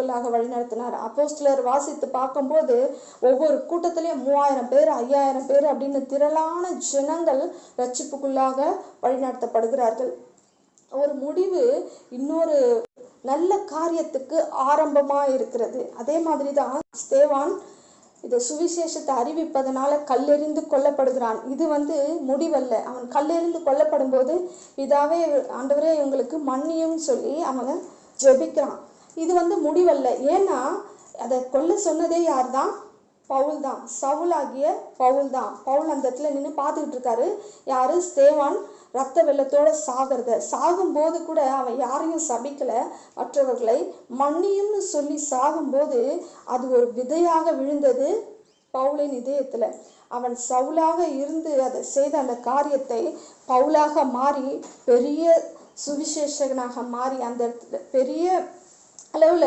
ரட்சிப்புக்குள்ளாக வழிநடத்தினார். அப்போஸ்தலர் வாசித்து பார்க்கும்போது ஒவ்வொரு கூட்டத்திலையும் 3000 பேர் 5000 பேர் அப்படின்னு திரளான ஜனங்கள் ரட்சிப்புக்குள்ளாக வழிநடத்தப்படுகிறார்கள். ஒரு முடிவு இன்னொரு நல்ல காரியத்துக்கு ஆரம்பமா இருக்கிறது. அதே மாதிரி தான் ஸ்தேவான் இந்த சுவிசேஷத்தை அறிவிப்பதனால கல்லெறிந்து கொல்லப்படுகிறான். இது முடிவல்ல. அவன் கல்லெறிந்து கொல்லப்படும் போது பிதாவே ஆண்டவரே இவங்களுக்கு மன்னியும் சொல்லி அவன் ஜெபிக்கிறான். இது முடிவல்ல. ஏன்னா அதை கொல்ல சொன்னதே யார் தான்? பவுல் தான். சவுலாகிய பவுல் தான். பவுல் அந்த இடத்துல நின்று பார்த்துக்கிட்டு இருக்காரு. யாரு? ஸ்தேவான் ரத்த வெள்ளத்தோட சாகும்போது கூட அவன் யாரையும் சபிக்கல, மற்றவர்களை மன்னியும்னு சொல்லி சாகும்போது அது ஒரு விதையாக விழுந்தது பவுலின் இதயத்துல. அவன் சவுலாக இருந்து அதை செய்த அந்த காரியத்தை பவுலாக மாறி பெரிய சுவிசேஷகனாக மாறி அந்த பெரிய அளவுல